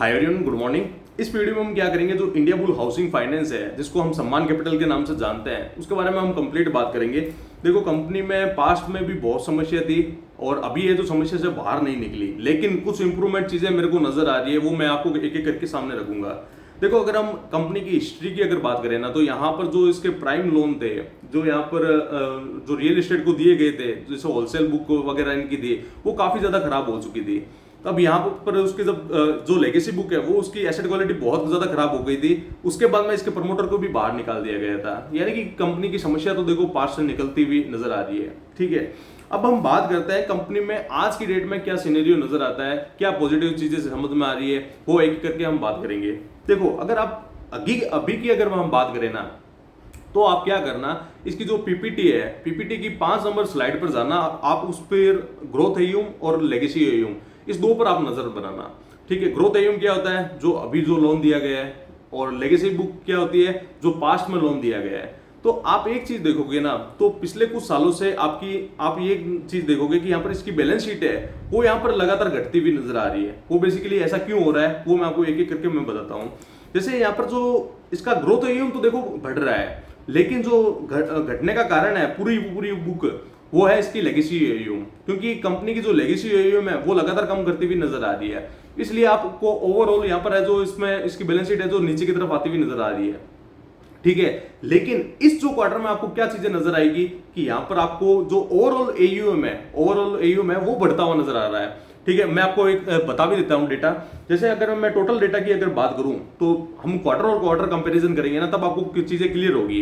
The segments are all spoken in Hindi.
Hi everyone, good morning. इस वीडियो में हम क्या करेंगे, जो इंडिया बुल हाउसिंग फाइनेंस है जिसको हम सम्मान कैपिटल के नाम से जानते हैं, उसके बारे में हम कंप्लीट बात करेंगे। देखो, कंपनी में पास्ट में भी बहुत समस्या थी और अभी ये जो समस्या से बाहर नहीं निकली, लेकिन कुछ इंप्रूवमेंट चीजें मेरे को नजर आ रही है, वो मैं आपको एक एक करके सामने रखूंगा। देखो, अगर हम कंपनी की हिस्ट्री की अगर बात करें ना, तो यहाँ पर जो इसके प्राइम लोन थे, जो यहाँ पर जो रियल एस्टेट को दिए गए थे, जैसे होलसेल बुक वगैरह इनकी थी, वो काफी ज्यादा खराब हो चुकी थी। तब यहाँ पर उसके जब जो लेगेसी बुक है, वो उसकी एसेट क्वालिटी बहुत ज्यादा खराब हो गई थी। उसके बाद में इसके प्रमोटर को भी बाहर निकाल दिया गया था। यानी कि कंपनी की समस्या तो देखो पास से निकलती हुई नजर आ रही है। ठीक है, अब हम बात करते हैं कंपनी में आज की डेट में क्या सिनेरियो नजर आता है, क्या पॉजिटिव चीजें समझ में आ रही है, वो एक करके हम बात करेंगे। देखो, अगर आप अभी की अगर हम बात करें ना, तो आप क्या करना, इसकी जो पीपीटी है, पीपीटी की 5 नंबर स्लाइड पर जाना, आप उस पर ग्रोथ एयूम और लेगेसी एयूम, इस दो पर आप नजर बनाना। ठीक है, ग्रोथ एयूम क्या होता है, जो अभी जो लोन दिया गया है, और लेगेसी बुक क्या होती है, जो पास्ट में लोन दिया गया है। तो आप एक चीज देखोगे ना, तो पिछले कुछ सालों से आप ये चीज देखोगे कि यहाँ पर इसकी बैलेंस शीट है, वो यहाँ पर लगातार घटती हुई नजर आ रही है। वो बेसिकली ऐसा क्यों हो रहा है, वो मैं आपको एक एक करके मैं बताता हूँ। जैसे यहाँ पर जो इसका ग्रोथ एयूम तो देखो बढ़ रहा है, लेकिन जो घटने का कारण है पूरी पूरी बुक, वो है इसकी लेगेसी एयूम। क्योंकि कंपनी की जो लेगेसी एयूम है, वो लगातार कम करती हुई नजर आ रही है। इसलिए आपको ओवरऑल यहाँ पर है जो इसमें इसकी बैलेंस शीट है, जो नीचे की तरफ आती हुई नजर आ रही है। ठीक है, लेकिन इस जो क्वार्टर में आपको क्या चीजें नजर आएगी कि यहाँ पर आपको जो ओवरऑल एयूम है वो बढ़ता हुआ नजर आ रहा है। ठीक है, मैं आपको एक बता भी देता हूं डेटा। जैसे अगर मैं टोटल डेटा की अगर बात करूं, तो हम क्वार्टर और क्वार्टर कंपैरिजन करेंगे ना, तब आपको कुछ चीजें क्लियर होगी।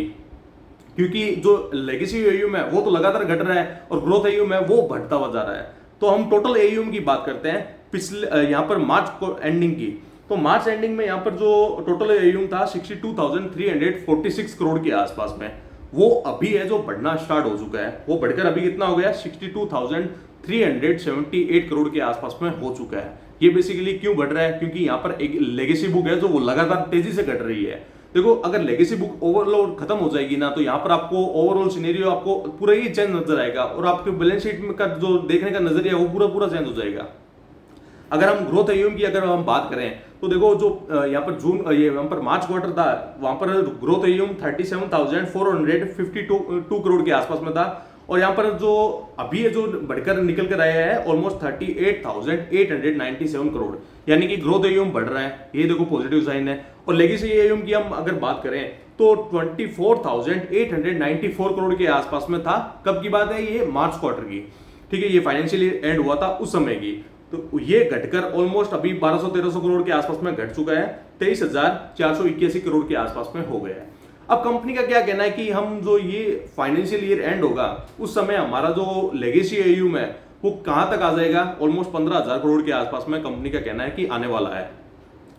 क्योंकि जो लेगेसी एयूम है वो तो लगातार घट रहा है, और ग्रोथ एयूम है वो बढ़ता हुआ जा रहा है। तो हम टोटल एयूम की बात करते हैं पिछले यहाँ पर मार्च एंडिंग की। तो मार्च एंडिंग में यहाँ पर जो टोटल एयूम था 62,346 करोड़ के आसपास में, वो अभी है जो बढ़ना स्टार्ट हो चुका है। वो बढ़कर अभी कितना हो गया, 62,378 करोड़ के आसपास में हो चुका है। ये बेसिकली क्यों बढ़ रहा है, क्योंकि यहाँ पर एक लेगेसी बुक है जो वो लगातार तेजी से घट रही है। देखो, अगर लेगेसी बुक ओवरलोड खत्म हो जाएगी ना, तो यहाँ पर आपको ओवरऑल सिनेरियो आपको पूरा ही चेंज नजर आएगा, और आपके बैलेंस शीट में का जो देखने का नजरिया वो पूरा पूरा चेंज हो जाएगा। अगर हम ग्रोथ एयूम की अगर हम बात करें, तो देखो जो यहाँ पर यहाँ पर मार्च क्वार्टर था, वहां पर ग्रोथ एयूम 37,452 करोड़ के आसपास में था। और यहाँ पर जो अभी जो बढ़कर निकल कर आया है ऑलमोस्ट 38,897 करोड़, यानी कि ग्रोथ एयूम बढ़ रहा है। ये देखो पॉजिटिव साइन है। और लेगेसी एयूम की हम अगर बात करें, तो 24,894 करोड़ के आसपास में था। कब की बात है, ये मार्च क्वार्टर की। ठीक है, ये फाइनेंशियल ईयर एंड हुआ था उस समय की। तो ये घटकर ऑलमोस्ट अभी 1200-1300 करोड़ के आसपास में घट चुका है, 23,481 करोड़ के आसपास में हो गया है। अब कंपनी का क्या कहना है कि हम जो ये फाइनेंशियल ईयर एंड होगा, उस समय हमारा जो लेगेसी एयूम है वो कहां तक आ जाएगा, ऑलमोस्ट 15,000 करोड़ के आसपास में कंपनी का कहना है कि आने वाला है।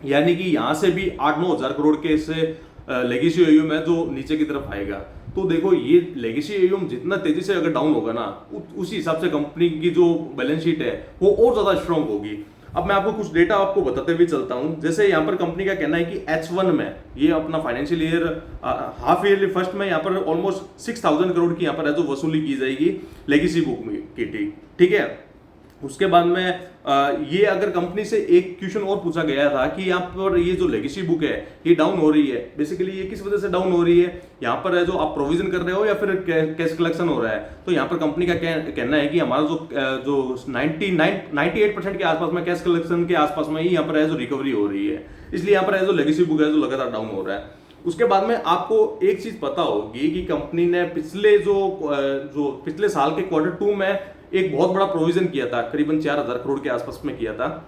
यानी कि यहां से भी 8-9 हजार करोड़ के से लेगेसी एयूम है जो नीचे की तरफ आएगा। तो देखो, ये लेगेसी एयूम जितना तेजी से अगर डाउन होगा ना, उसी हिसाब से कंपनी की जो बैलेंस शीट है वो और ज्यादा स्ट्रांग होगी। अब मैं आपको कुछ डेटा आपको बताते हुए चलता हूं। जैसे यहाँ पर कंपनी का कहना है कि H1 में, ये अपना financial year half yearly first में, यहाँ पर ऑलमोस्ट 6,000 करोड़ की यहाँ पर है जो वसूली की जाएगी लेगेसी बुक में की। ठीक है, उसके बाद में ये अगर कंपनी से एक क्वेश्चन और पूछा गया था कि यहाँ पर ये जो लेगेसी बुक है ये डाउन हो रही है, बेसिकली ये किस वजह से डाउन हो रही है, यहाँ पर है जो आप प्रोविजन कर रहे हो या फिर कैश कलेक्शन हो रहा है। तो यहाँ पर कंपनी का कहना है कि हमारा जो 98% के आसपास में कैश कलेक्शन के आसपास में ही यहाँ पर है जो रिकवरी हो रही है, इसलिए यहाँ पर है जो लेगेसी बुक है जो लगातार डाउन हो रहा है। उसके बाद में आपको एक चीज पता होगी कि कंपनी ने पिछले साल के Q2 में एक बहुत बड़ा प्रोविजन किया था, करीबन 4,000 करोड़ के आसपास में किया था।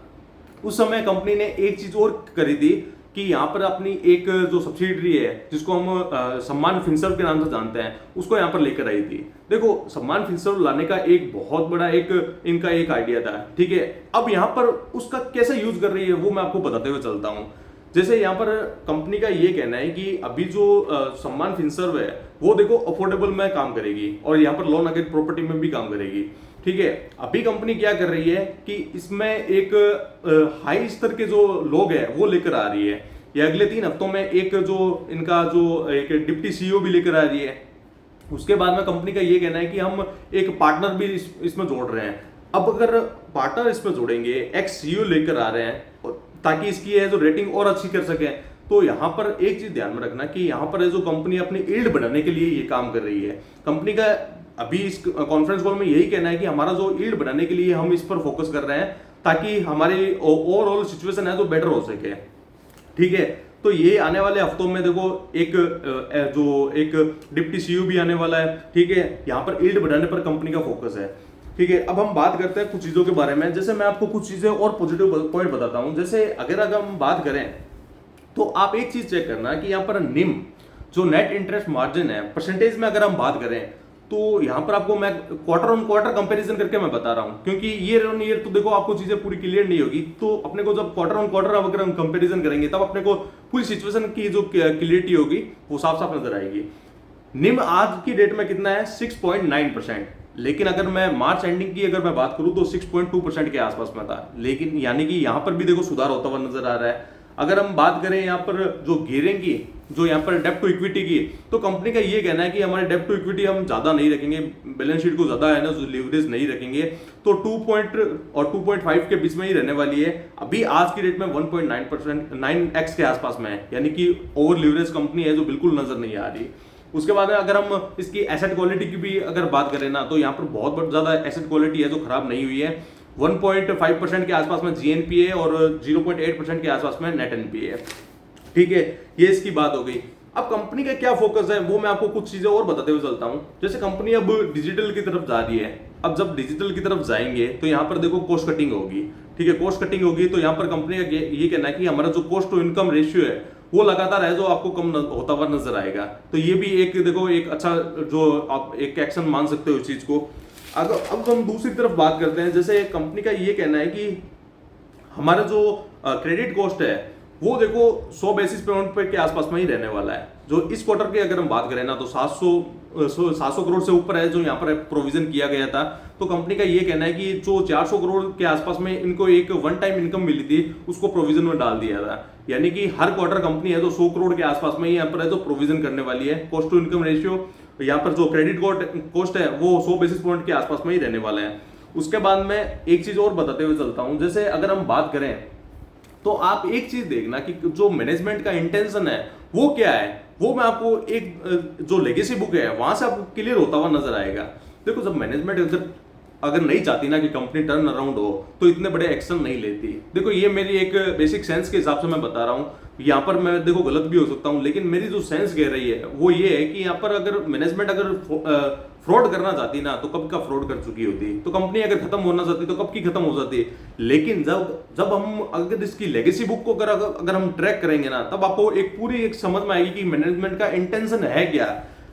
उस समय कंपनी ने एक चीज और करी थी कि यहाँ पर अपनी एक जो सब्सिडरी है, जिसको हम सम्मान फिनसर्व के नाम से जानते हैं, उसको यहाँ पर लेकर आई थी। देखो, सम्मान फिनसर्व लाने का एक बहुत बड़ा इनका एक आइडिया था। ठीक है, अब यहाँ पर उसका कैसे यूज कर रही है वो मैं आपको बताते हुए चलता हूँ। जैसे यहाँ पर कंपनी का ये कहना है कि अभी जो सम्मान फिनसर्व है वो देखो अफोर्डेबल में काम करेगी, और यहाँ पर लोन अगेंस्ट प्रॉपर्टी में भी काम करेगी। ठीक है, अभी कंपनी क्या कर रही है कि इसमें एक हाई स्तर के जो लोग हैं वो लेकर आ रही है। ये अगले 3 हफ्तों में एक जो इनका जो एक डिप्टी सीईओ भी लेकर आ रही है। उसके बाद में कंपनी का ये कहना है कि हम एक पार्टनर भी इसमें जोड़ रहे हैं। अब अगर पार्टनर इसमें जोड़ेंगे, एक्स सीईओ लेकर आ रहे हैं, ताकि इसकी है जो रेटिंग और अच्छी कर सके। तो यहाँ पर एक चीज ध्यान में रखना कि यहाँ पर है जो कंपनी अपनी यील्ड बढ़ाने के लिए ये काम कर रही है। कंपनी का अभी इस कॉन्फ्रेंस कॉल में यही कहना है कि हमारा जो यील्ड बढ़ाने के लिए हम इस पर फोकस कर रहे हैं ताकि हमारी ओवरऑल सिचुएशन है जो बेटर हो सके। ठीक है, तो ये आने वाले हफ्तों में देखो एक डिप्टी सीईओ भी आने वाला है। ठीक है, यहाँ पर यील्ड बढ़ाने पर कंपनी का फोकस है। ठीक है, अब हम बात करते हैं कुछ चीजों के बारे में। जैसे मैं आपको कुछ चीजें और पॉजिटिव पॉइंट बताता हूं। जैसे अगर हम बात करें तो आप एक चीज चेक करना कि यहाँ पर निम जो नेट इंटरेस्ट मार्जिन है परसेंटेज में अगर हम बात करें तो यहाँ पर आपको मैं क्वार्टर ऑन क्वार्टर कंपैरिजन करके मैं बता रहा हूँ, क्योंकि ईयर ऑन ईयर तो देखो आपको चीजें पूरी क्लियर नहीं होगी। तो अपने को जब क्वार्टर ऑन क्वार्टर अगर हम कंपैरिजन करेंगे तब अपने को पूरी सिचुएशन की जो क्लियरिटी होगी वो साफ साफ नजर आएगी। निम आज की डेट में कितना है 6.9%, लेकिन अगर मैं मार्च एंडिंग की अगर मैं बात करूं तो 6.2% के आसपास में था। लेकिन यानी कि यहां पर भी देखो सुधार होता हुआ नजर आ रहा है। अगर हम बात करें यहाँ पर जो गियरिंग की, जो यहाँ पर डेब्ट टू इक्विटी की, तो कंपनी का ये कहना है कि हमारे डेब्ट टू इक्विटी हम ज्यादा नहीं रखेंगे, बैलेंस शीट को ज्यादा है ना जो लिवरेज नहीं रखेंगे, तो 2 और 2.5 के बीच में ही रहने वाली है। अभी आज की डेट में 1.9% 9x के आसपास में है, यानी कि ओवर लिवरेज कंपनी है जो बिल्कुल नजर नहीं आ रही। उसके बाद अगर हम इसकी एसेट क्वालिटी की भी अगर बात करें ना तो यहाँ पर बहुत ज्यादा एसेट क्वालिटी है जो खराब नहीं हुई है। 1.5% के आसपास में जीएनपीए और 0.8% के आसपास में नेट एनपीए। ठीक है, ये इसकी बात हो गई। अब कंपनी का क्या फोकस है वो मैं आपको कुछ चीजें और बताते हुए चलता हूं। जैसे कंपनी अब डिजिटल की तरफ जा रही है। अब जब डिजिटल की तरफ जाएंगे तो यहाँ पर देखो कॉस्ट कटिंग होगी। ठीक है, कॉस्ट कटिंग होगी तो यहाँ पर कंपनी का ये कहना है कि हमारा जो कॉस्ट टू इनकम रेशियो है वो लगातार है जो आपको कम होता हुआ नजर आएगा। तो ये भी एक देखो एक अच्छा जो आप एक एक्शन मान सकते हो इस चीज को। अब हम दूसरी तरफ बात करते हैं। जैसे कंपनी का ये कहना है कि हमारा जो क्रेडिट कॉस्ट है वो देखो 100 बेसिस पॉइंट के आसपास में ही रहने वाला है। जो इस क्वार्टर की अगर हम बात करें ना तो 700 करोड़ से ऊपर है जो यहाँ पर प्रोविजन किया गया था। तो कंपनी का ये कहना है कि जो 400 करोड़ के आसपास में इनको एक वन टाइम इनकम मिली थी उसको प्रोविजन में डाल दिया था। यानी कि हर क्वार्टर कंपनी है जो 100 करोड़ के आसपास में यहाँ पर है जो प्रोविजन करने वाली है। कॉस्ट टू इनकम रेशियो यहाँ पर जो क्रेडिट कॉस्ट है वो 100 बेसिस पॉइंट के आसपास में ही रहने वाला है। उसके बाद में एक चीज और बताते हुए चलता हूं। जैसे अगर हम बात करें तो आप एक चीज देखना कि जो मैनेजमेंट का इंटेंशन है वो क्या है। वो मैं आपको एक जो लेगेसी बुक है वहां से आपको क्लियर होता हुआ नजर आएगा। देखो जब मैनेजमेंट अगर नहीं चाहती ना कि कंपनी टर्न अराउंड हो तो इतने बड़े एक्शन नहीं लेती। देखो ये मेरी एक बेसिक सेंस के हिसाब से मैं बता रहा हूँ। यहाँ पर मैं देखो गलत भी हो सकता हूँ, लेकिन मेरी जो सेंस कह रही है वो ये है कि यहाँ पर अगर मैनेजमेंट अगर फ्रॉड करना चाहती ना तो कब का फ्रॉड कर चुकी होती। तो कंपनी अगर खत्म होना चाहती तो कब की खत्म हो जाती। लेकिन जब हम अगर इसकी लेगेसी बुक को अगर हम ट्रैक करेंगे ना तब आपको एक पूरी एक समझ में आएगी कि मैनेजमेंट का इंटेंशन है क्या।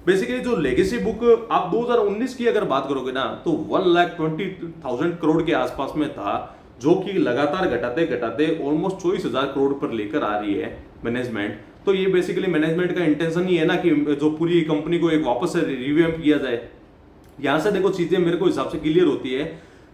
बेसिकली जो लेगेसी बुक आप 2019 की अगर बात करोगे ना तो 1,20,000 करोड़ के आसपास में था, जो कि लगातार घटाते घटाते ऑलमोस्ट 24,000 करोड़ पर लेकर आ रही है मैनेजमेंट। तो ये बेसिकली मैनेजमेंट का इंटेंशन ही है ना कि जो पूरी कंपनी को एक वापस से रिवैम्प किया जाए। यहां से देखो चीजें मेरे को हिसाब से क्लियर होती है।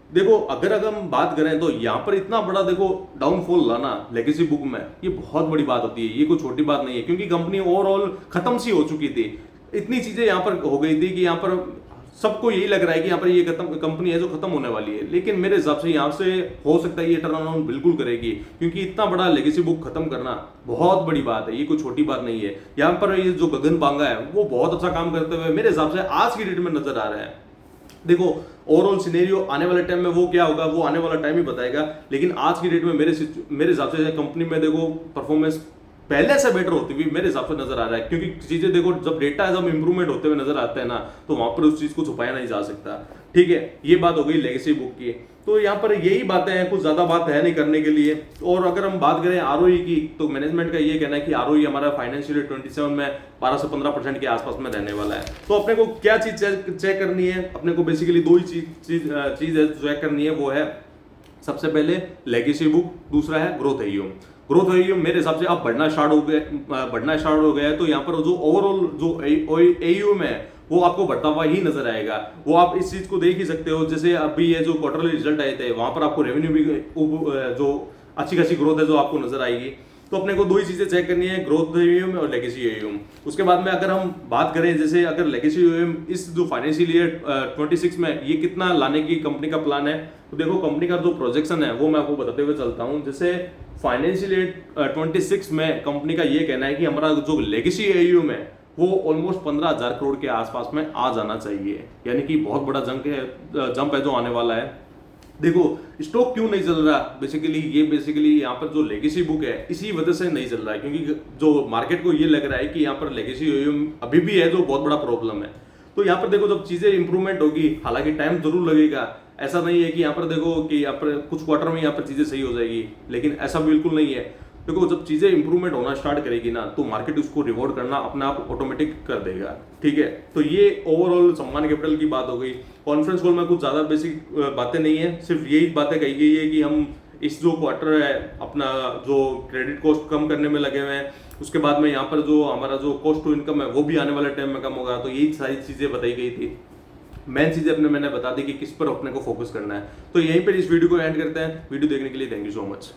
देखो अगर हम बात करें तो यहाँ पर इतना बड़ा देखो डाउनफॉल लाना लेगेसी बुक में ये बहुत बड़ी बात होती है। ये कोई छोटी बात नहीं है, क्योंकि कंपनी ओवरऑल खत्म सी हो चुकी थी। इतनी चीजें यहाँ पर हो गई थी कि यहाँ पर सबको यही लग रहा है कि यहाँ पर ये कंपनी है जो खत्म होने वाली है। लेकिन मेरे हिसाब से यहाँ से हो सकता है ये टर्न अराउंड बिल्कुल करेगी, क्योंकि इतना बड़ा लेगेसी बुक खत्म करना बहुत बड़ी बात है। ये कोई छोटी बात नहीं है। यहाँ पर ये जो गगन बांगा है वो बहुत अच्छा काम करते हुए मेरे हिसाब से आज की डेट में नजर आ रहा है। देखो ओवरऑल सिनेरियो आने वाले टाइम में वो क्या होगा वो आने वाला टाइम ही बताएगा। लेकिन आज की डेट में मेरे हिसाब से कंपनी में देखो परफॉर्मेंस पहले से बेटर होती हुई मेरे हिसाब से नजर आ रहा है। क्योंकि चीजें देखो जब डेटा जब इंप्रूवमेंट होते हुए नजर आते हैं ना तो वहां पर उस चीज को छुपाया नहीं जा सकता। ठीक है, ये बात हो गई लेगेसी बुक की। तो यहाँ पर यही बातें हैं, कुछ ज्यादा बात है नहीं करने के लिए। और अगर हम बात करें आरओई की तो मैनेजमेंट का ये कहना है कि आरओई हमारा फाइनेंशियल 27 में 12 से 15% के आसपास में रहने वाला है। तो अपने को क्या चीज चेक करनी है, अपने को बेसिकली दो ही चीज चेक करनी है। वो है सबसे पहले लेगेसी बुक, दूसरा है ग्रोथ एयूएम। ग्रोथ एयूएम मेरे हिसाब से अब बढ़ना स्टार्ट हो गया है। तो यहाँ पर जो ओवरऑल जो एयूएम है वो आपको बढ़ता हुआ ही नजर आएगा। वो आप इस चीज को देख ही सकते हो। जैसे अभी ये जो क्वार्टरली रिजल्ट आए थे वहां पर आपको रेवेन्यू भी जो अच्छी खासी ग्रोथ है जो आपको नजर आएगी। तो अपने को दो ही चीजें चेक करनी है, ग्रोथ एयूएम और लेगेसी एयूएम। उसके बाद में अगर हम बात करें, जैसे अगर लेगेसी एयूएम इस जो फाइनेंशियल ईयर 26 में ये कितना लाने की कंपनी का प्लान है, तो देखो कंपनी का जो प्रोजेक्शन है वो मैं आपको बताते हुए चलता हूँ। जैसे फाइनेंशियल ईयर 26 में कंपनी का ये कहना है कि हमारा जो लेगेसी एयूएम है वो ऑलमोस्ट 15,000 करोड़ के आसपास में आ जाना चाहिए, यानी कि बहुत बड़ा जंप है जो आने वाला है। देखो स्टॉक क्यों नहीं चल रहा, बेसिकली यहाँ पर जो लेगेसी बुक है इसी वजह से नहीं चल रहा है, क्योंकि जो मार्केट को ये लग रहा है कि यहाँ पर लेगेसी एयूएम अभी भी है जो बहुत बड़ा प्रॉब्लम है। तो यहाँ पर देखो जब चीजें इंप्रूवमेंट होगी, हालांकि टाइम जरूर लगेगा, ऐसा नहीं है कि यहाँ पर देखो कि यहाँ पर कुछ क्वार्टर में यहाँ पर चीजें सही हो जाएगी, लेकिन ऐसा बिल्कुल नहीं है। देखो जब चीजें इंप्रूवमेंट होना स्टार्ट करेगी ना, तो मार्केट उसको रिवॉर्ड करना अपने आप ऑटोमेटिक कर देगा, ठीक है। तो ये ओवरऑल सम्मान कैपिटल की बात हो गई। कॉन्फ्रेंस कॉल में कुछ ज्यादा बेसिक बातें नहीं है, सिर्फ यही बातें कही गई है कि हम इस जो क्वार्टर है अपना जो क्रेडिट कॉस्ट कम करने में लगे हुए हैं, उसके बाद में यहाँ पर जो हमारा जो कॉस्ट टू इनकम है वो भी आने वाले टाइम में कम होगा। तो यही सारी चीजें बताई गई थी, मेन चीजें मैंने बता दी कि किस पर अपने को फोकस करना है। तो यहीं पर इस वीडियो को एंड करते हैं। वीडियो देखने के लिए थैंक यू सो मच।